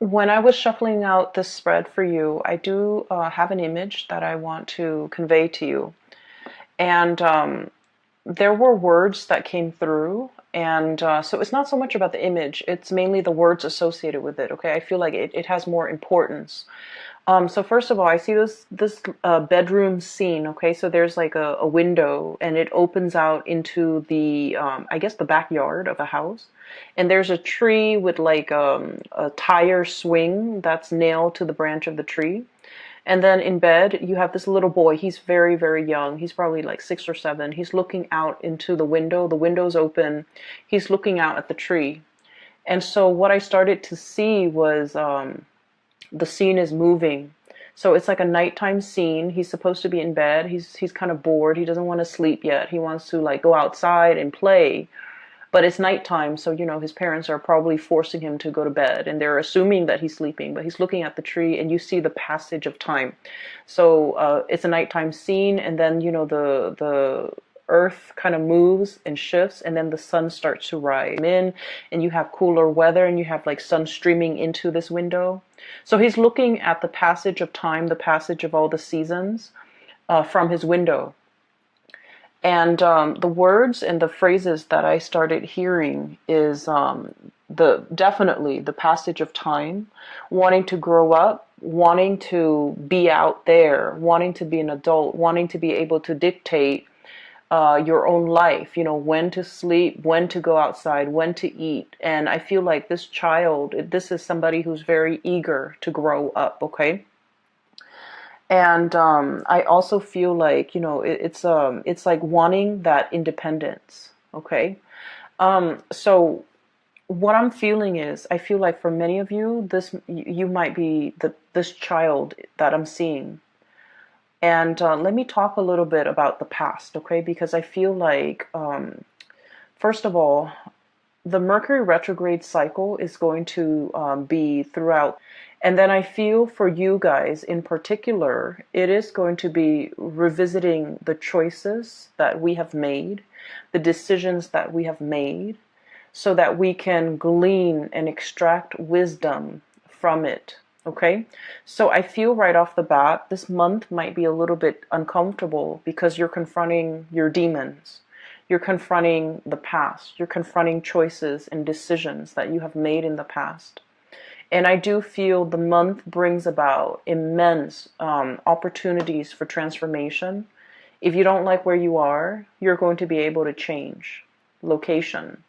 When I was shuffling out this spread for you, I do have an image that I want to convey to you. And there were words that came through. And so it's not so much about the image, it's mainly the words associated with it. Okay. I feel like it has more importance. So first of all, I see this bedroom scene. Okay, so there's like a window, and it opens out into the I guess the backyard of a house, and there's a tree with like a tire swing that's nailed to the branch of the tree. And then in bed, you have this little boy. He's very, very young. He's probably like 6 or 7. He's looking out into the window. The window's open. He's looking out at the tree. And so what I started to see was the scene is moving. So it's like a nighttime scene. He's supposed to be in bed. He's kind of bored. He doesn't want to sleep yet. He wants to like go outside and play. But it's nighttime, so his parents are probably forcing him to go to bed, and they're assuming that he's sleeping, but he's looking at the tree, and you see the passage of time. So it's a nighttime scene, and then the earth kind of moves and shifts, and then the sun starts to rise in, and you have cooler weather, and you have like sun streaming into this window. So he's looking at the passage of time, the passage of all the seasons, from his window. And the words and the phrases that I started hearing is the definitely the passage of time, wanting to grow up, wanting to be out there, wanting to be an adult, wanting to be able to dictate your own life. When to sleep, when to go outside, when to eat. And I feel like this child, this is somebody who's very eager to grow up. Okay. And I also feel like it's like wanting that independence. Okay, so what I'm feeling is I feel like for many of you, this you might be this child that I'm seeing. And let me talk a little bit about the past, okay? Because I feel like first of all, the Mercury retrograde cycle is going to be throughout. And then I feel for you guys in particular, it is going to be revisiting the choices that we have made, the decisions that we have made, so that we can glean and extract wisdom from it. Okay? So I feel right off the bat, this month might be a little bit uncomfortable because you're confronting your demons. You're confronting the past. You're confronting choices and decisions that you have made in the past. And I do feel the month brings about immense opportunities for transformation. If you don't like where you are, you're going to be able to change location.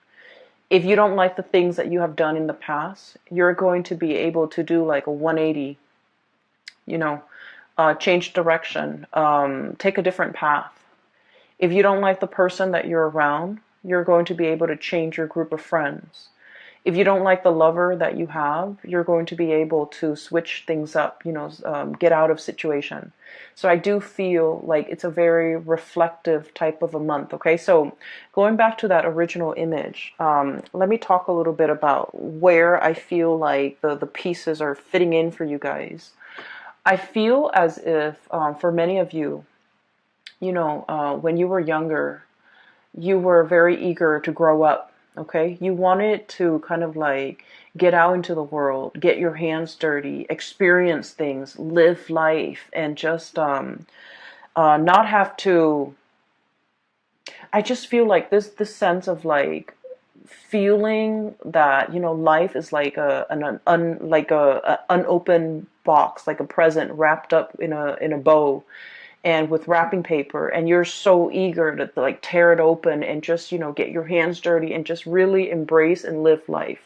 If you don't like the things that you have done in the past, you're going to be able to do like a 180, change direction, take a different path. If you don't like the person that you're around, you're going to be able to change your group of friends. If you don't like the lover that you have, you're going to be able to switch things up, get out of situation. So I do feel like it's a very reflective type of a month. Okay, so going back to that original image, let me talk a little bit about where I feel like the pieces are fitting in for you guys. I feel as if for many of you, when you were younger, you were very eager to grow up. Okay, you wanted to kind of like get out into the world, get your hands dirty, experience things, live life, and just not have to. I just feel like this sense of like feeling that life is like a unopened box, like a present wrapped up in a bow and with wrapping paper, and you're so eager to like tear it open and just get your hands dirty and just really embrace and live life.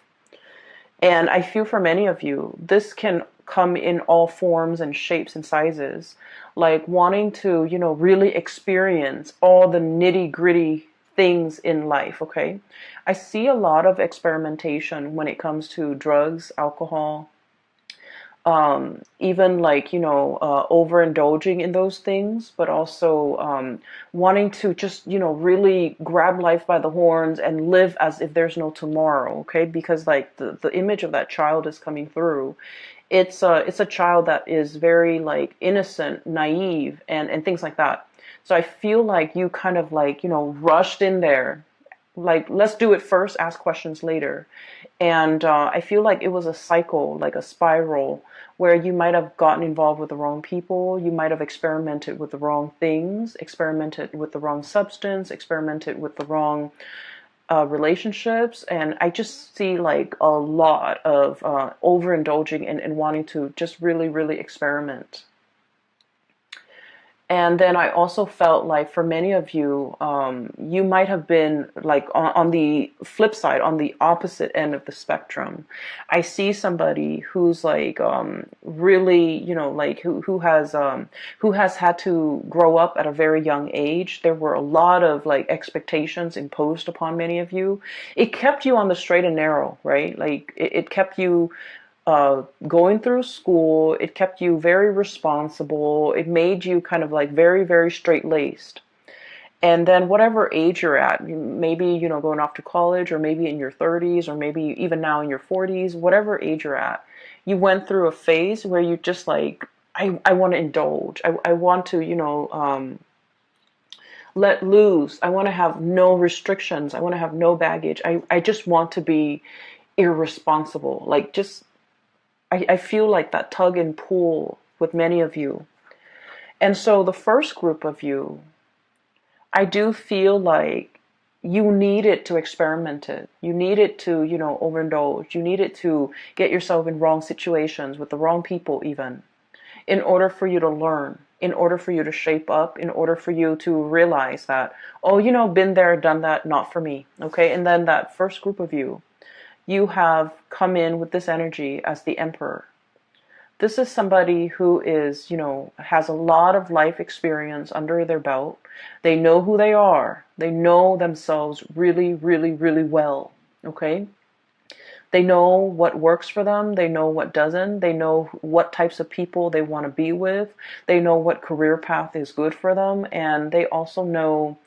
And I feel for many of you this can come in all forms and shapes and sizes, like wanting to really experience all the nitty gritty things in life. Okay, I see a lot of experimentation when it comes to drugs, alcohol, even like overindulging in those things, but also wanting to just really grab life by the horns and live as if there's no tomorrow. Okay, because like the image of that child is coming through. It's a child that is very like innocent, naive, and things like that. So I feel like you kind of like rushed in there like, let's do it first, ask questions later. And I feel like it was a cycle, like a spiral, where you might have gotten involved with the wrong people, you might have experimented with the wrong things, experimented with the wrong substance, experimented with the wrong relationships. And I just see like a lot of overindulging and wanting to just really, really experiment. And then I also felt like for many of you, you might have been like on the flip side, on the opposite end of the spectrum. I see somebody who's like really, like who has had to grow up at a very young age. There were a lot of like expectations imposed upon many of you. It kept you on the straight and narrow, right? Like it kept you going through school. It kept you very responsible. It made you kind of like very, very straight laced. And then whatever age you're at, maybe, going off to college, or maybe in your 30s, or maybe even now in your 40s, whatever age you're at, you went through a phase where you just like, I want to indulge. I want to, let loose. I want to have no restrictions. I want to have no baggage. I just want to be irresponsible. Like, just I feel like that tug and pull with many of you. And so the first group of you, I do feel like you needed to experiment it. You needed to, overindulge. You needed to get yourself in wrong situations with the wrong people even, in order for you to learn, in order for you to shape up, in order for you to realize that, oh, been there, done that, not for me. Okay. And then that first group of you have come in with this energy as the emperor. This is somebody who is, has a lot of life experience under their belt. They know who they are. They know themselves really, really, really well. Okay? They know what works for them. They know what doesn't. They know what types of people they want to be with. They know what career path is good for them. And they also know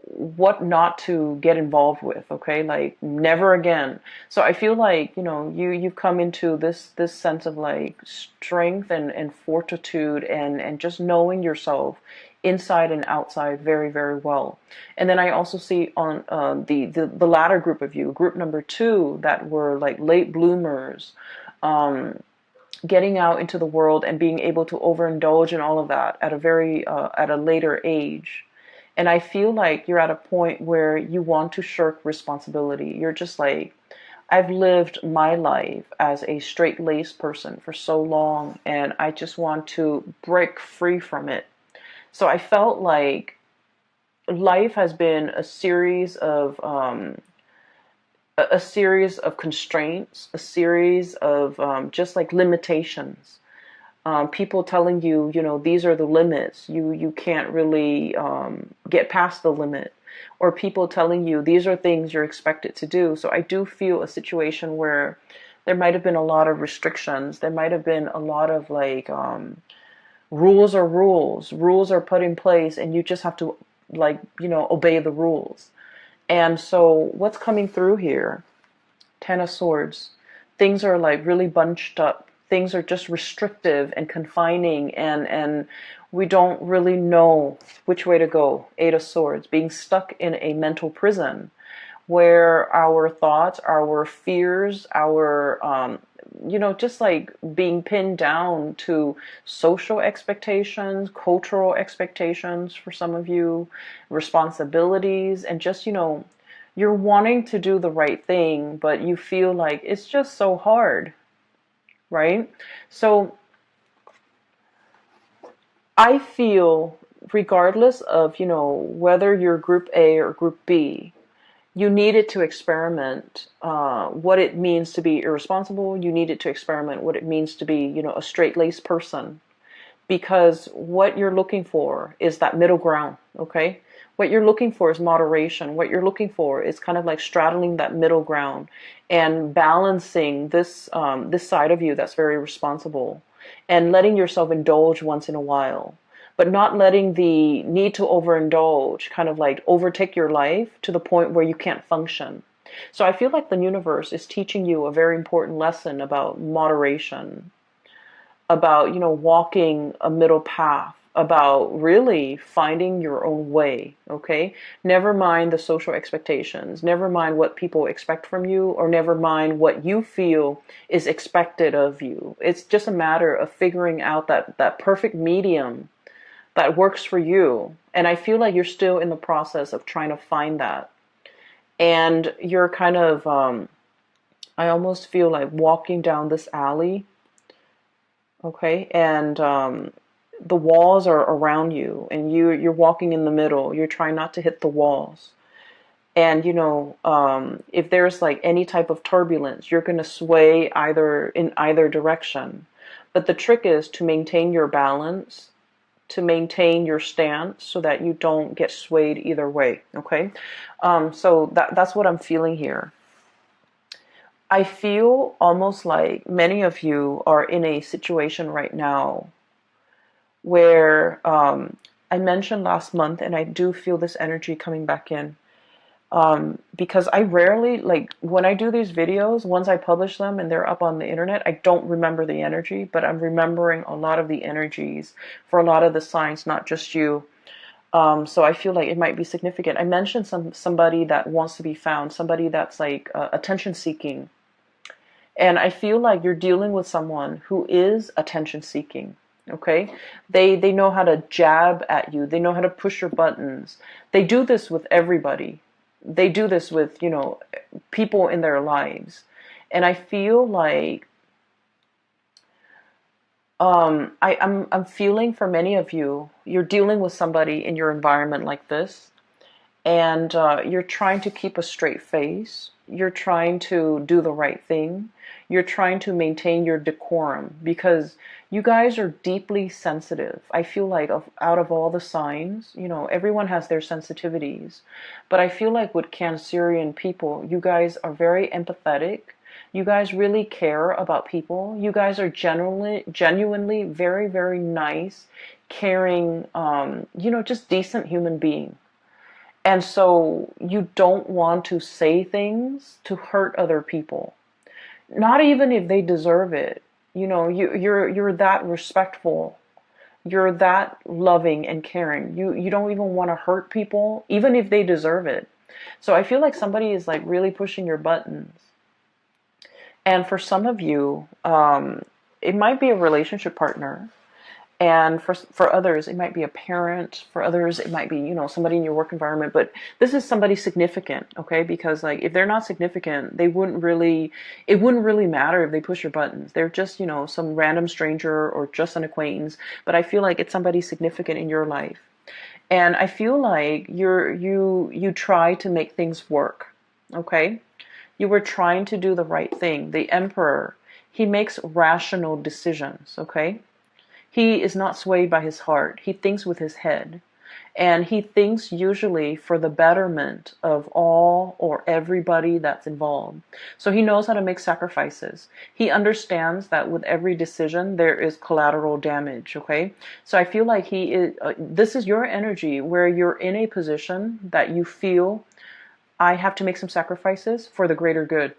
what not to get involved with. Okay, like never again. So I feel like you've come into this sense of like strength and fortitude and just knowing yourself inside and outside very, very well. And then I also see on the latter group of you, group number 2, that were like late bloomers, getting out into the world and being able to overindulge in all of that at a very at a later age. And I feel like you're at a point where you want to shirk responsibility. You're just like, I've lived my life as a straight-laced person for so long, and I just want to break free from it. So I felt like life has been a series of constraints, a series of just like limitations. People telling you, these are the limits. You can't really get past the limit. Or people telling you these are things you're expected to do. So I do feel a situation where there might have been a lot of restrictions. There might have been a lot of like rules are rules. Rules are put in place, and you just have to like obey the rules. And so what's coming through here? Ten of Swords. Things are like really bunched up. Things are just restrictive and confining, and we don't really know which way to go. Eight of Swords, being stuck in a mental prison where our thoughts, our fears, our, just like being pinned down to social expectations, cultural expectations for some of you, responsibilities, and just, you're wanting to do the right thing, but you feel like it's just so hard. Right? So I feel regardless of, whether you're group A or group B, you needed to experiment what it means to be irresponsible. You needed to experiment what it means to be, a straight-laced person. Because what you're looking for is that middle ground, okay? What you're looking for is moderation. What you're looking for is kind of like straddling that middle ground and balancing this side of you that's very responsible, and letting yourself indulge once in a while, but not letting the need to overindulge kind of like overtake your life to the point where you can't function. So I feel like the universe is teaching you a very important lesson about moderation, about walking a middle path, about really finding your own way, okay? Never mind the social expectations, never mind what people expect from you, or never mind what you feel is expected of you. It's just a matter of figuring out that perfect medium that works for you. And I feel like you're still in the process of trying to find that. And you're kind of, I almost feel like walking down this alley, okay? And the walls are around you, and you're walking in the middle. You're trying not to hit the walls. And if there's like any type of turbulence, you're going to sway either in either direction. But the trick is to maintain your balance, to maintain your stance so that you don't get swayed either way, okay? So that's what I'm feeling here. I feel almost like many of you are in a situation right now where I mentioned last month, and I do feel this energy coming back in, because I rarely, like when I do these videos, once I publish them and they're up on the internet, I don't remember the energy, but I'm remembering a lot of the energies for a lot of the signs, not just you. So I feel like it might be significant. I mentioned somebody that wants to be found, somebody that's like attention seeking. And I feel like you're dealing with someone who is attention seeking. Okay? They know how to jab at you. They know how to push your buttons. They do this with everybody. They do this with, people in their lives. And I feel like I'm feeling for many of you, you're dealing with somebody in your environment like this, and you're trying to keep a straight face. You're trying to do the right thing. You're trying to maintain your decorum because you guys are deeply sensitive. I feel like out of all the signs, everyone has their sensitivities. But I feel like with Cancerian people, you guys are very empathetic. You guys really care about people. You guys are genuinely very, very nice, caring, just decent human being. And so you don't want to say things to hurt other people. Not even if they deserve it. You're that respectful. You're that loving and caring. You don't even want to hurt people, even if they deserve it. So I feel like somebody is like really pushing your buttons. And for some of you, it might be a relationship partner. And for others, it might be a parent. For others, it might be, somebody in your work environment. But this is somebody significant, okay? Because like if they're not significant, it wouldn't really matter if they push your buttons. They're just, some random stranger or just an acquaintance. But I feel like it's somebody significant in your life. And I feel like you try to make things work, okay? You were trying to do the right thing. The Emperor, he makes rational decisions, okay? He is not swayed by his heart. He thinks with his head. And he thinks usually for the betterment of all or everybody that's involved. So he knows how to make sacrifices. He understands that with every decision, there is collateral damage, okay? So I feel like this is your energy where you're in a position that you feel, I have to make some sacrifices for the greater good.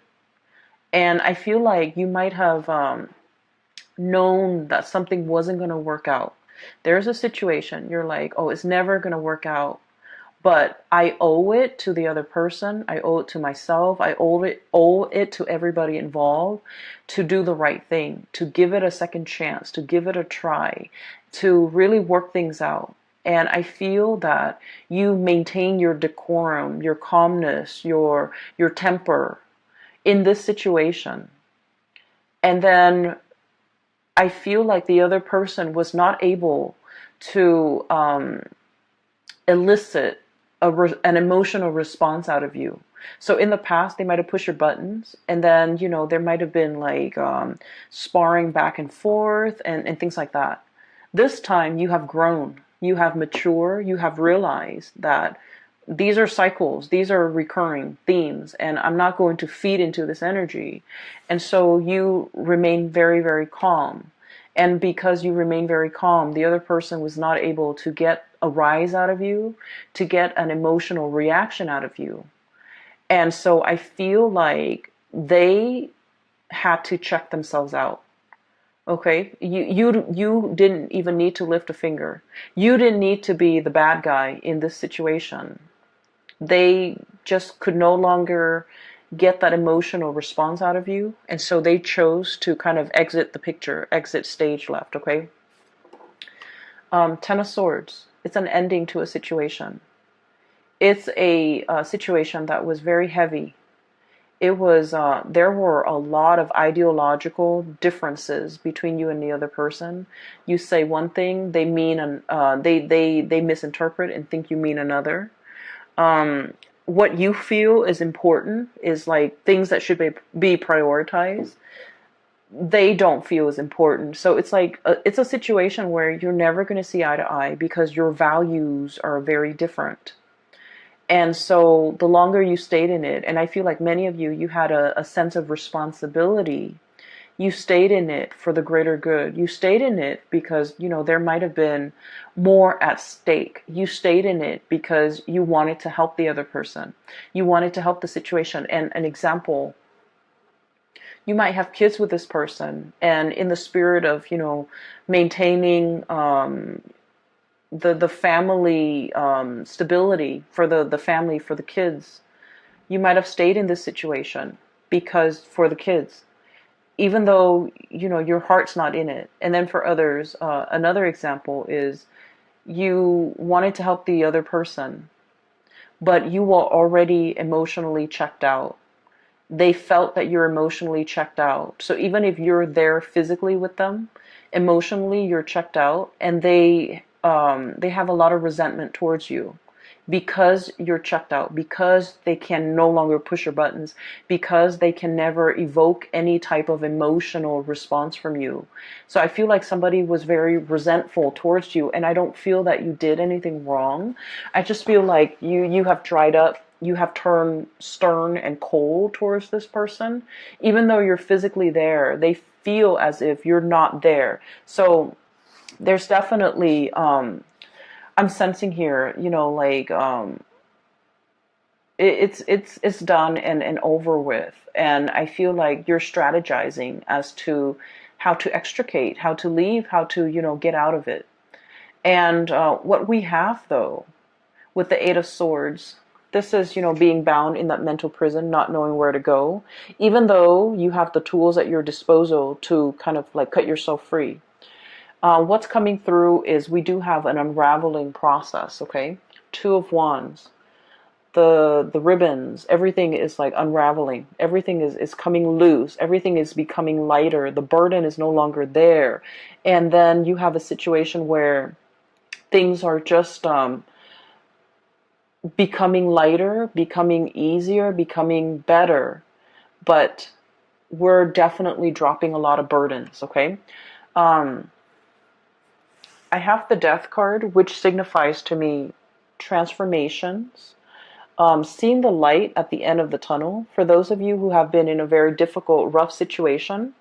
And I feel like you might have known that something wasn't going to work out. There's a situation, you're like, oh, it's never going to work out. But I owe it to the other person. I owe it to myself. I owe it to everybody involved to do the right thing, to give it a second chance, to give it a try, to really work things out. And I feel that you maintain your decorum, your calmness, your temper in this situation. And then I feel like the other person was not able to elicit an emotional response out of you. So in the past, they might have pushed your buttons, and then, there might have been like sparring back and forth and things like that. This time, you have grown, you have matured, you have realized that these are cycles, these are recurring themes, and I'm not going to feed into this energy. And so you remain very, very calm. And because you remain very calm, the other person was not able to get a rise out of you, to get an emotional reaction out of you. And so I feel like they had to check themselves out. Okay, you didn't even need to lift a finger. You didn't need to be the bad guy in this situation. They just could no longer get that emotional response out of you, and so they chose to kind of exit the picture, exit stage left. Okay. Ten of Swords. It's an ending to a situation. It's a situation that was very heavy. It was there were a lot of ideological differences between you and the other person. You say one thing, they mean they misinterpret and think you mean another. What you feel is important is like things that should be prioritized. They don't feel as important. So it's like it's a situation where you're never going to see eye to eye because your values are very different. And so the longer you stayed in it, and I feel like many of you, you had a sense of responsibility. You stayed in it for the greater good. You stayed in it because, there might have been more at stake. You stayed in it because you wanted to help the other person. You wanted to help the situation. And an example, you might have kids with this person, and in the spirit of, maintaining the family stability for the family, for the kids, you might have stayed in this situation because for the kids, even though your heart's not in it. And then for others, another example is you wanted to help the other person, but you were already emotionally checked out. They felt that you're emotionally checked out. So even if you're there physically with them, emotionally you're checked out, and they have a lot of resentment towards you because you're checked out, because they can no longer push your buttons, because they can never evoke any type of emotional response from you. So I feel like somebody was very resentful towards you, and I don't feel that you did anything wrong. I just feel like you have dried up. You have turned stern and cold towards this person. Even though you're physically there, they feel as if you're not there. So there's definitely I'm sensing here, it's done and over with, and I feel like you're strategizing as to how to extricate, how to leave, how to get out of it. And what we have though with the Eight of Swords, this is being bound in that mental prison, not knowing where to go, even though you have the tools at your disposal to kind of like cut yourself free. What's coming through is we do have an unraveling process, okay? Two of Wands. The ribbons, everything is like unraveling. Everything is coming loose. Everything is becoming lighter. The burden is no longer there. And then you have a situation where things are just becoming lighter, becoming easier, becoming better. But we're definitely dropping a lot of burdens, okay? I have the Death card, which signifies to me transformations, seeing the light at the end of the tunnel. For those of you who have been in a very difficult, rough situation,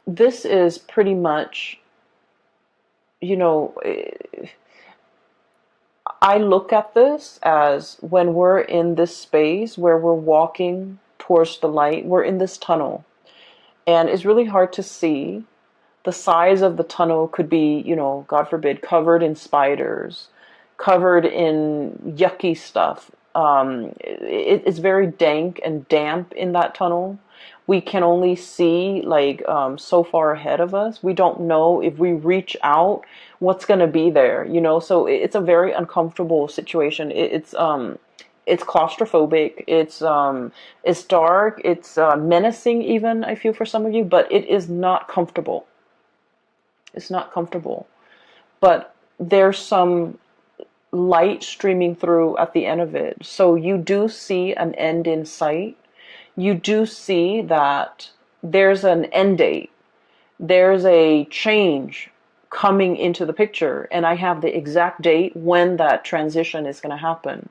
this is pretty much, I look at this as when we're in this space where we're walking towards the light, we're in this tunnel, and it's really hard to see. The size of the tunnel could be, God forbid, covered in spiders, covered in yucky stuff. It's very dank and damp in that tunnel. We can only see like so far ahead of us. We don't know if we reach out what's going to be there, So it's a very uncomfortable situation. It's claustrophobic. It's dark. It's menacing even, I feel, for some of you, but it is not comfortable. It's not comfortable. But there's some light streaming through at the end of it. So you do see an end in sight. You do see that there's an end date. There's a change coming into the picture. And I have the exact date when that transition is going to happen.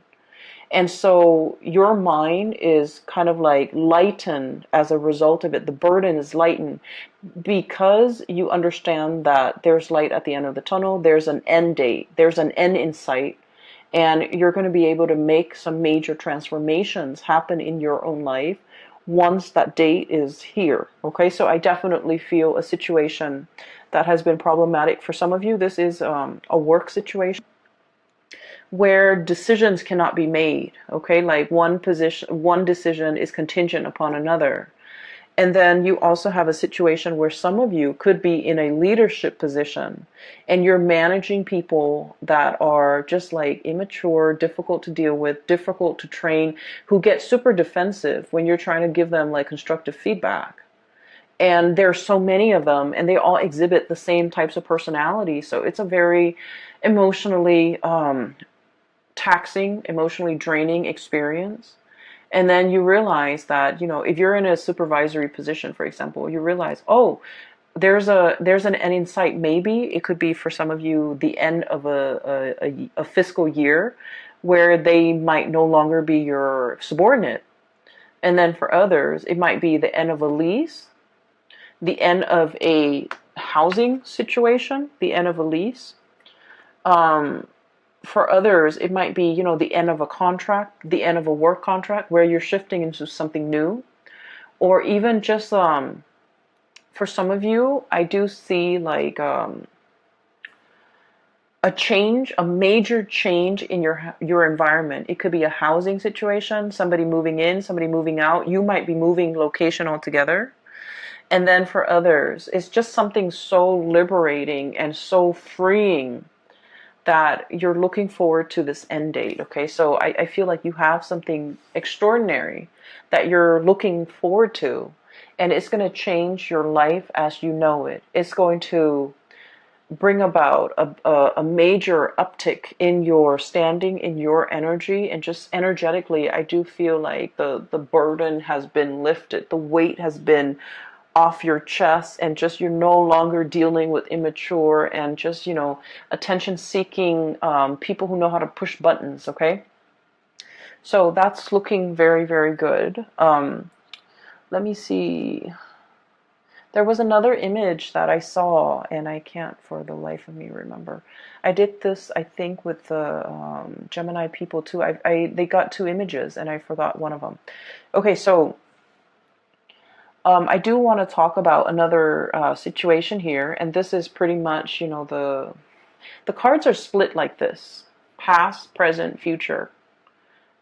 And so your mind is kind of like lightened as a result of it. The burden is lightened because you understand that there's light at the end of the tunnel. There's an end date. There's an end in sight. And you're going to be able to make some major transformations happen in your own life once that date is here. Okay, so I definitely feel a situation that has been problematic for some of you. This is a work situation where decisions cannot be made. Okay, like one decision is contingent upon another. And then you also have a situation where some of you could be in a leadership position and you're managing people that are just like immature, difficult to deal with, difficult to train, who get super defensive when you're trying to give them like constructive feedback. And there's so many of them and they all exhibit the same types of personality. So it's a very emotionally taxing, emotionally draining experience. And then you realize that, if you're in a supervisory position, for example, you realize, oh, there's an end in sight. Maybe it could be for some of you the end of a fiscal year where they might no longer be your subordinate. And then for others, it might be the end of a lease, the end of a housing situation, the end of a lease. For others, it might be, the end of a contract, the end of a work contract where you're shifting into something new. Or even just, for some of you, I do see like a change, a major change in your environment. It could be a housing situation, somebody moving in, somebody moving out. You might be moving location altogether. And then for others, it's just something so liberating and so freeing that you're looking forward to this end date. Okay, so I feel like you have something extraordinary that you're looking forward to, and it's going to change your life as you know it. It's going to bring about a major uptick in your standing, in your energy, and just energetically, I do feel like the burden has been lifted, the weight has been off your chest, and just you're no longer dealing with immature and just attention seeking people who know how to push buttons. Okay, so that's looking very, very good. Let me see. There was another image that I saw and I can't for the life of me remember. I did this, I think, with the Gemini people too. They got two images and I forgot one of them. Okay, so I do want to talk about another situation here, and this is pretty much, the cards are split like this: past, present, future.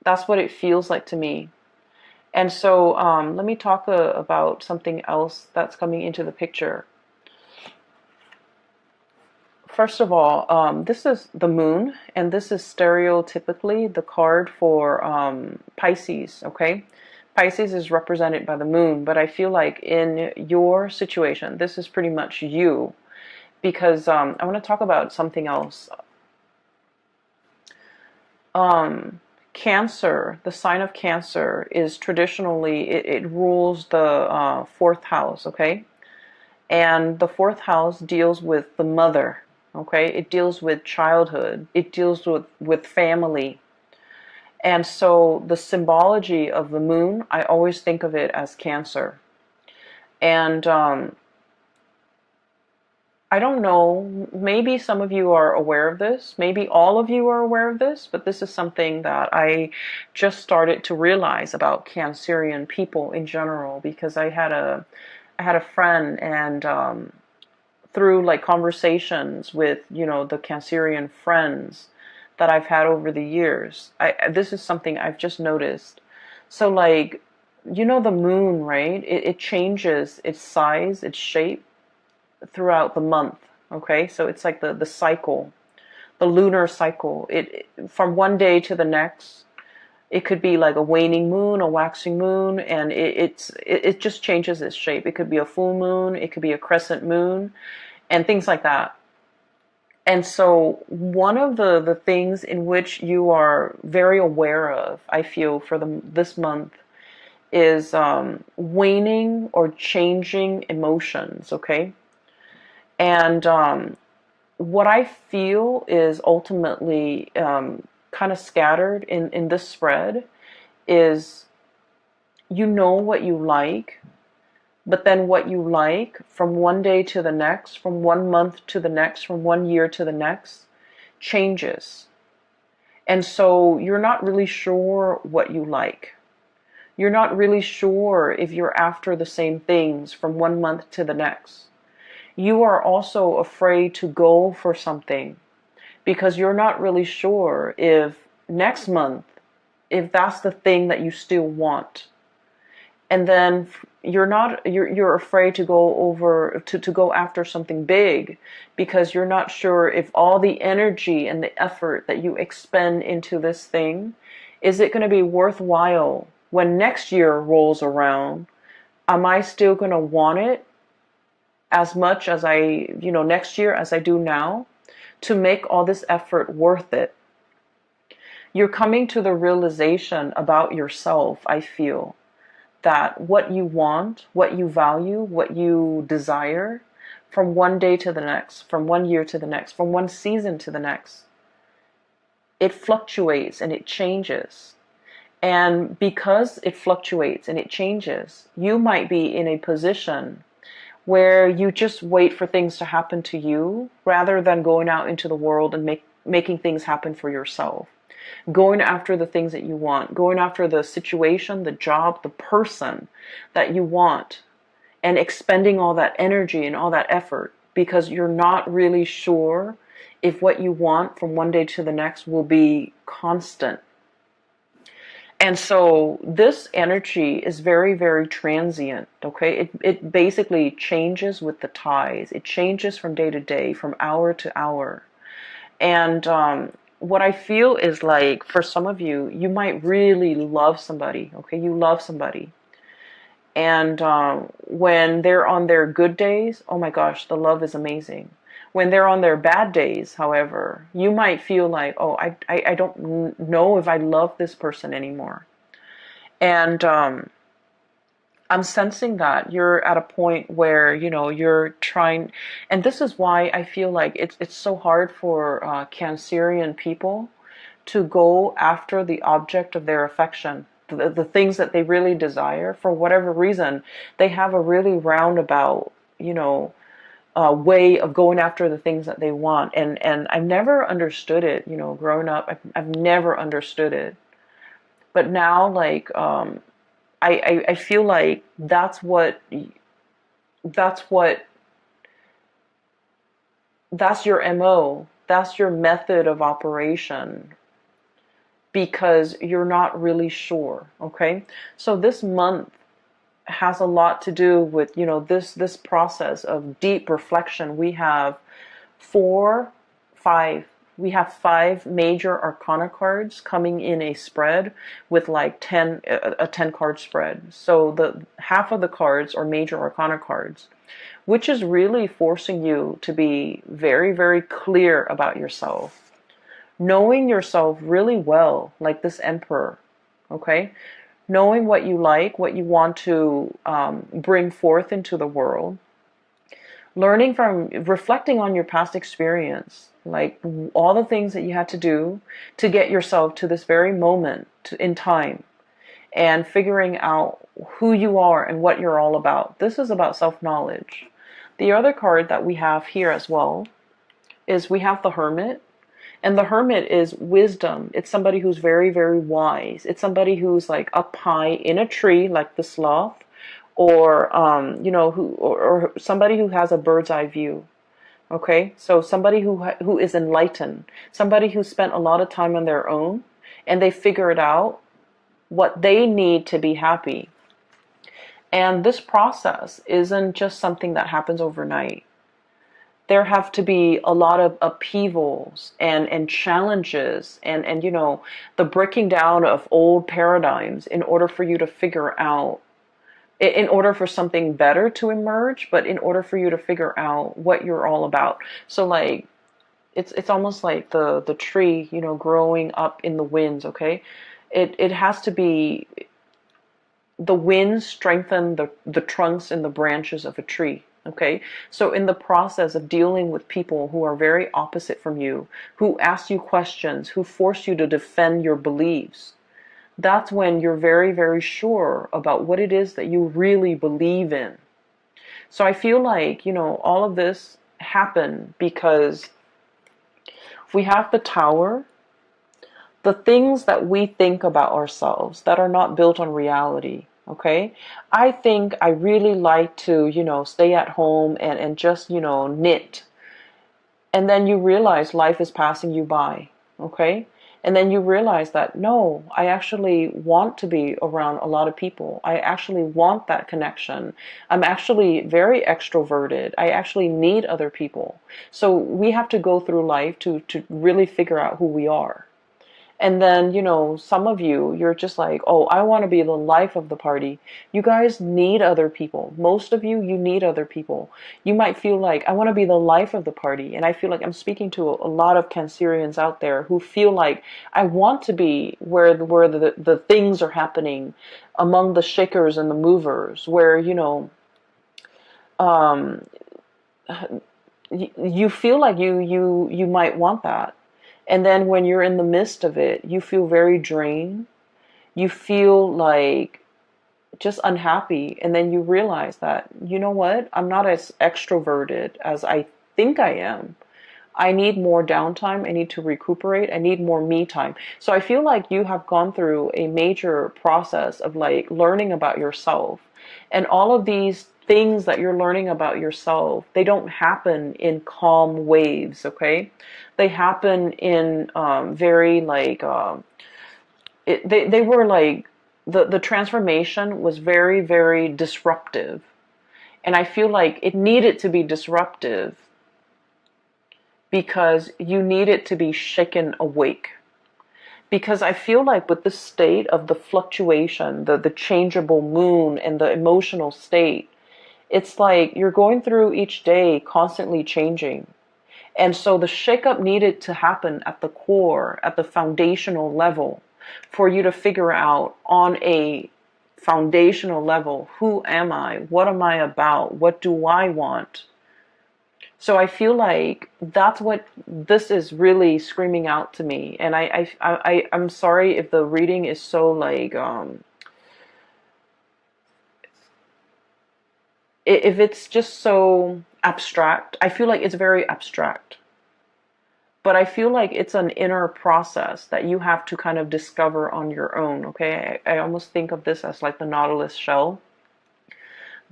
That's what it feels like to me. And so let me talk about something else that's coming into the picture. First of all, this is the moon, and this is stereotypically the card for Pisces, okay? Pisces is represented by the moon, but I feel like in your situation, this is pretty much you, because I want to talk about something else. Cancer, the sign of Cancer is traditionally, it rules the fourth house, okay? And the fourth house deals with the mother, okay? It deals with childhood. It deals with family. And so the symbology of the moon, I always think of it as Cancer. And I don't know, maybe some of you are aware of this, maybe all of you are aware of this, but this is something that I just started to realize about Cancerian people in general, because I had a friend, and through like conversations with, the Cancerian friends that I've had over the years, this is something I've just noticed. So like, the moon, right? It changes its size, its shape throughout the month. Okay, so it's like the cycle, the lunar cycle. It from one day to the next, it could be like a waning moon, a waxing moon, and it just changes its shape. It could be a full moon, it could be a crescent moon, and things like that. And so one of the things in which you are very aware of, I feel, for this month is waning or changing emotions, okay? And what I feel is ultimately kind of scattered in this spread is, what you like, but then what you like from one day to the next, from 1 month to the next, from 1 year to the next, changes. And so you're not really sure what you like. You're not really sure if you're after the same things from one month to the next. You are also afraid to go for something because you're not really sure if next month, if that's the thing that you still want. And then you're afraid to go over to go after something big because you're not sure if all the energy and the effort that you expend into this thing, is it going to be worthwhile when next year rolls around? Am I still going to want it as much as next year as I do now, to make all this effort worth it? You're coming to the realization about yourself, I feel, that what you want, what you value, what you desire, from one day to the next, from one year to the next, from one season to the next, it fluctuates and it changes. And because it fluctuates and it changes, you might be in a position where you just wait for things to happen to you rather than going out into the world and making things happen for yourself. Going after the things that you want, going after the situation, the job, the person that you want, and expending all that energy and all that effort because you're not really sure if what you want from one day to the next will be constant. And so this energy is very, very transient, okay? It basically changes with the tides. It changes from day to day, from hour to hour. And what I feel is like, for some of you, you might really love somebody, okay? You love somebody. And when they're on their good days, oh my gosh, the love is amazing. When they're on their bad days, however, you might feel like, oh, I don't know if I love this person anymore. And I'm sensing that you're at a point where, you're trying, and this is why I feel like it's so hard for Cancerian people to go after the object of their affection, the things that they really desire. For whatever reason, they have a really roundabout, way of going after the things that they want. And I've never understood it, growing up. I've never understood it. But now, like, I feel like that's your MO. That's your method of operation because you're not really sure, okay? So this month has a lot to do with, this process of deep reflection. We have we have five major arcana cards coming in a spread with like a 10 card spread. So the half of the cards are major arcana cards, which is really forcing you to be very, very clear about yourself, knowing yourself really well, like this emperor, okay? Knowing what you like, what you want to bring forth into the world, learning from, reflecting on your past experience, like all the things that you had to do to get yourself to this very moment in time, and figuring out who you are and what you're all about. This is about self-knowledge. The other card that we have here as well is we have the Hermit. And the Hermit is wisdom. It's somebody who's very, very wise. It's somebody who's like up high in a tree, like the sloth, or or somebody who has a bird's eye view. Okay, so somebody who is enlightened, somebody who spent a lot of time on their own, and they figured out what they need to be happy. And this process isn't just something that happens overnight. There have to be a lot of upheavals and challenges and the breaking down of old paradigms in order for you to figure out, in order for something better to emerge, but in order for you to figure out what you're all about. So like, it's almost like the tree, growing up in the winds, okay? It has to be, the winds strengthen the trunks and the branches of a tree. Okay, so in the process of dealing with people who are very opposite from you, who ask you questions, who force you to defend your beliefs, that's when you're very, very sure about what it is that you really believe in. So I feel like, all of this happened because we have the Tower. the things that we think about ourselves that are not built on reality. Okay. I think I really like to, stay at home and just, knit. And then you realize life is passing you by. Okay. And then you realize that no, I actually want to be around a lot of people. I actually want that connection. I'm actually very extroverted. I actually need other people. So we have to go through life to really figure out who we are. And then, some of you, you're just like, oh, I want to be the life of the party. You guys need other people. Most of you, you need other people. You might feel like, I want to be the life of the party. And I feel like I'm speaking to a lot of Cancerians out there who feel like, I want to be where the things are happening, among the shakers and the movers, where, um, you feel like you might want that. And then when you're in the midst of it, you feel very drained. You feel like just unhappy. And then you realize that, you know what? I'm not as extroverted as I think I am. I need more downtime. I need to recuperate. I need more me time. So I feel like you have gone through a major process of like learning about yourself. And all of these things that you're learning about yourself, they don't happen in calm waves, okay? They happen in very like, they were like, the transformation was very, very disruptive. And I feel like it needed to be disruptive because you need it to be shaken awake. Because I feel like with the state of the fluctuation, the changeable moon and the emotional state, it's like you're going through each day constantly changing. And so the shakeup needed to happen at the core, at the foundational level, for you to figure out on a foundational level, who am I? What am I about? What do I want? So I feel like that's what this is really screaming out to me. And I'm sorry if the reading is so like, if it's just so abstract. I feel like it's very abstract. But I feel like it's an inner process that you have to kind of discover on your own, okay? I almost think of this as like the Nautilus shell,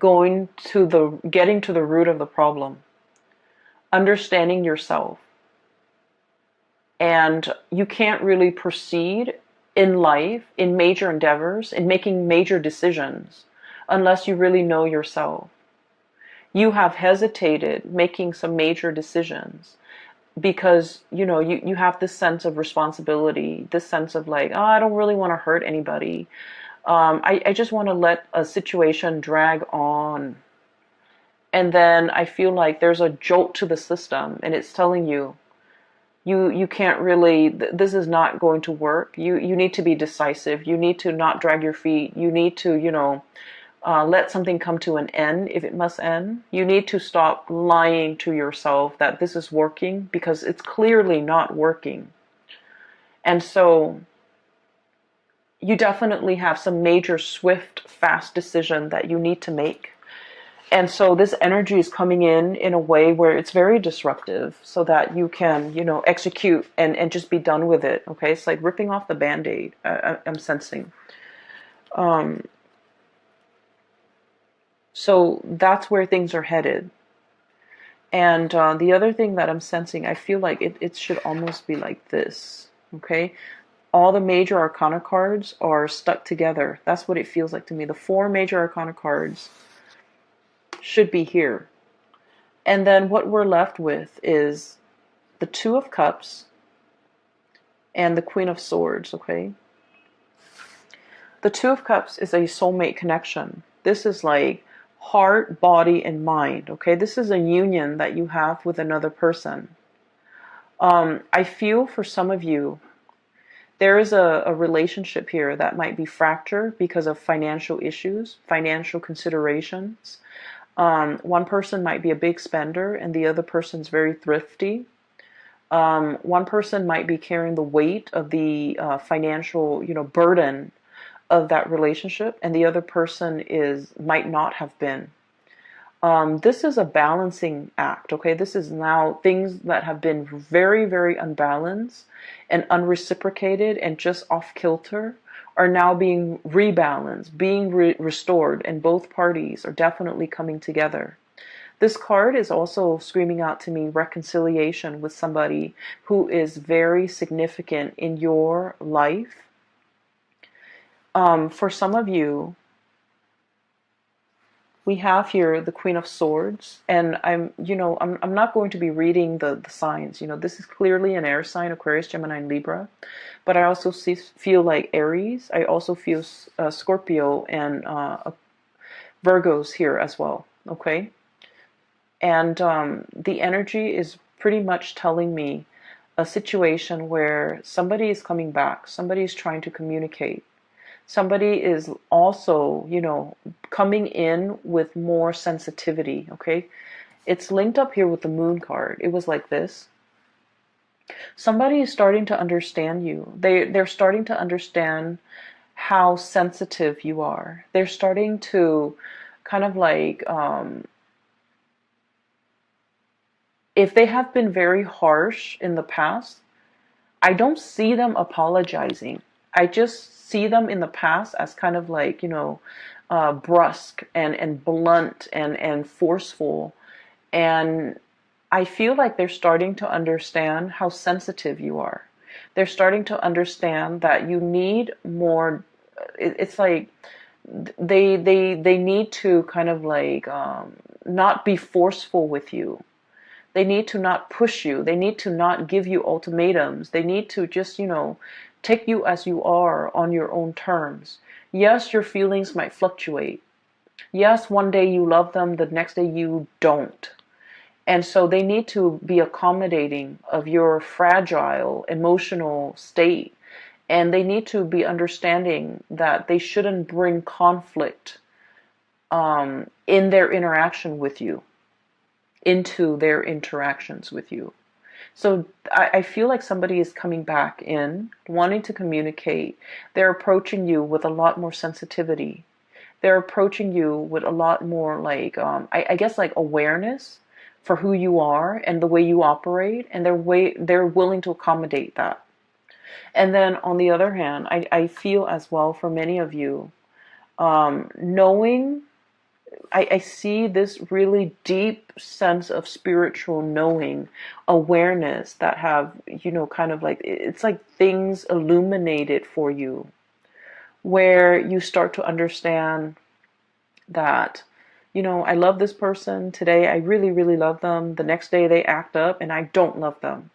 getting to the root of the problem, understanding yourself. And you can't really proceed in life, in major endeavors, in making major decisions, unless you really know yourself. You have hesitated making some major decisions because, you have this sense of responsibility, this sense of like, oh, I don't really want to hurt anybody. I just want to let a situation drag on. And then I feel like there's a jolt to the system and it's telling you, you can't really, this is not going to work. You need to be decisive. You need to not drag your feet. You need to, let something come to an end if it must end. You need to stop lying to yourself that this is working because it's clearly not working. And so you definitely have some major, swift, fast decision that you need to make. And so this energy is coming in a way where it's very disruptive so that you can, execute and just be done with it. Okay. It's like ripping off the Band-Aid. I'm sensing. So that's where things are headed. And the other thing that I'm sensing, I feel like it should almost be like this. Okay. All the major arcana cards are stuck together. That's what it feels like to me. The 4 major arcana cards should be here. And then what we're left with is the 2 of Cups and the Queen of Swords, okay? The 2 of Cups is a soulmate connection. This is like heart, body, and mind, okay? This is a union that you have with another person. I feel for some of you, there is a relationship here that might be fractured because of financial issues, financial considerations. One person might be a big spender and the other person's very thrifty. One person might be carrying the weight of the financial, burden of that relationship, and the other person might not have been. This is a balancing act, okay? This is now things that have been very, very unbalanced and unreciprocated and just off kilter are now being rebalanced, being restored, and both parties are definitely coming together. This card is also screaming out to me reconciliation with somebody who is very significant in your life. For some of you, we have here the Queen of Swords, and I'm not going to be reading the signs. This is clearly an air sign, Aquarius, Gemini, and Libra, but I also feel like Aries. I also feel Scorpio and Virgos here as well. Okay, and the energy is pretty much telling me a situation where somebody is coming back, somebody is trying to communicate. Somebody is also, coming in with more sensitivity, okay? It's linked up here with the moon card. It was like this. Somebody is starting to understand you. They're starting to understand how sensitive you are. They're starting to kind of like, if they have been very harsh in the past, I don't see them apologizing. I just see them in the past as kind of like, brusque and blunt and forceful. And I feel like they're starting to understand how sensitive you are. They're starting to understand that you need more. It's like they need to kind of like not be forceful with you. They need to not push you. They need to not give you ultimatums. They need to just, take you as you are on your own terms. Yes, your feelings might fluctuate. Yes, one day you love them, the next day you don't. And so they need to be accommodating of your fragile emotional state. And they need to be understanding that they shouldn't bring conflict in their interaction with you, into their interactions with you. So I feel like somebody is coming back in, wanting to communicate. They're approaching you with a lot more sensitivity. They're approaching you with a lot more like, I guess like awareness for who you are and the way you operate, and they're willing to accommodate that. And then on the other hand, I feel as well for many of you, knowing, I see this really deep sense of spiritual knowing, awareness that have, kind of like, it's like things illuminated for you, where you start to understand that, I love this person today. I really, really love them. The next day they act up and I don't love them.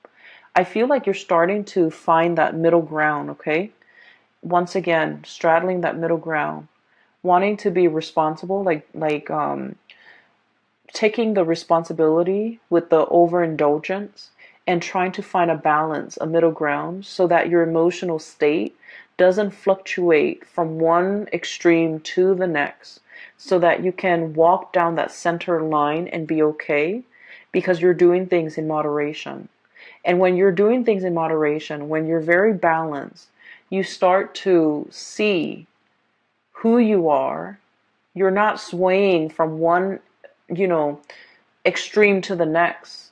I feel like you're starting to find that middle ground, okay? Once again, straddling that middle ground, wanting to be responsible, like taking the responsibility with the overindulgence and trying to find a balance, a middle ground, so that your emotional state doesn't fluctuate from one extreme to the next, so that you can walk down that center line and be okay, because you're doing things in moderation. And when you're doing things in moderation, when you're very balanced, you start to see who you are. You're not swaying from one, extreme to the next.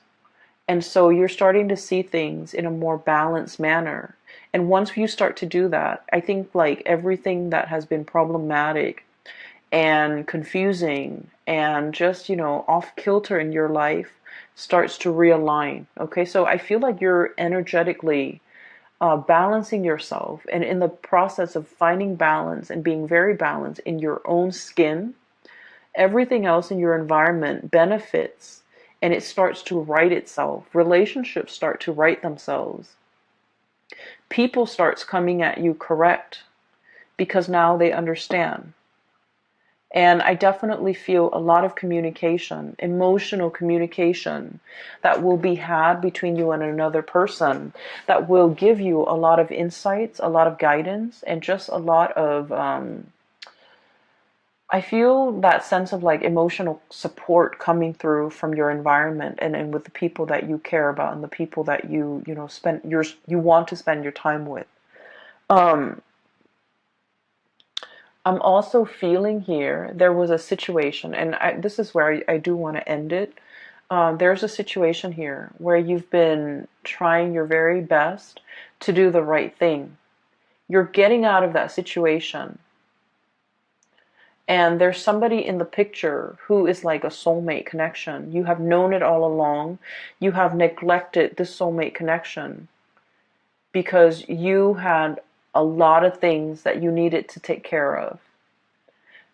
And so you're starting to see things in a more balanced manner. And once you start to do that, I think like everything that has been problematic and confusing and just, off kilter in your life starts to realign. Okay, so I feel like you're energetically balancing yourself, and in the process of finding balance and being very balanced in your own skin, everything else in your environment benefits, and it starts to right itself. Relationships start to right themselves. People starts coming at you correct because now they understand. And I definitely feel a lot of communication, emotional communication, that will be had between you and another person, that will give you a lot of insights, a lot of guidance, and just a lot of, I feel that sense of like emotional support coming through from your environment, and with the people that you care about and the people that you want to spend your time with. I'm also feeling here there was a situation, and this is where I do want to end it. There's a situation here where you've been trying your very best to do the right thing. You're getting out of that situation, and there's somebody in the picture who is like a soulmate connection. You have known it all along. You have neglected this soulmate connection because you had a lot of things that you needed to take care of.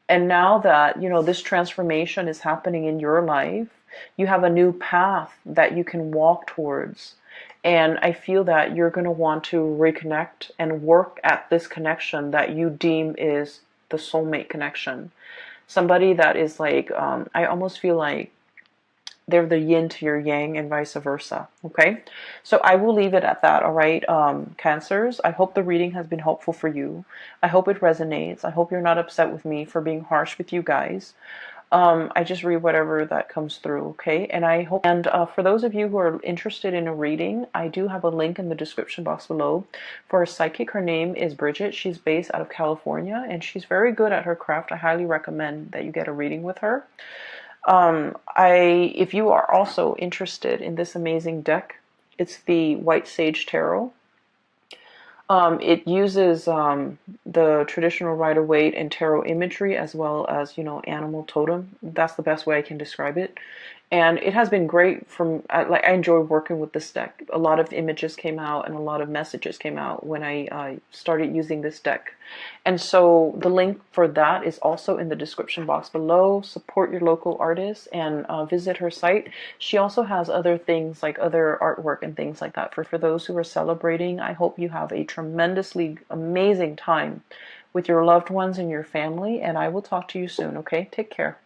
And now that, this transformation is happening in your life, you have a new path that you can walk towards. And I feel that you're going to want to reconnect and work at this connection that you deem is the soulmate connection. Somebody that is like, I almost feel like they're the yin to your yang and vice versa. Okay, so I will leave it at that. All right, Cancers, I hope the reading has been helpful for you. I hope it resonates. I hope you're not upset with me for being harsh with you guys. I just read whatever that comes through. Okay, and I hope, and for those of you who are interested in a reading, I do have a link in the description box below for a psychic. Her name is Bridget. She's based out of California, and she's very good at her craft. I highly recommend that you get a reading with her. If you are also interested in this amazing deck, it's the White Sage Tarot. It uses the traditional Rider-Waite and tarot imagery, as well as, animal totem. That's the best way I can describe it. And it has been great I enjoy working with this deck. A lot of images came out and a lot of messages came out when I started using this deck. And so the link for that is also in the description box below. Support your local artist and visit her site. She also has other things like other artwork and things like that. For those who are celebrating, I hope you have a tremendously amazing time with your loved ones and your family. And I will talk to you soon, okay? Take care.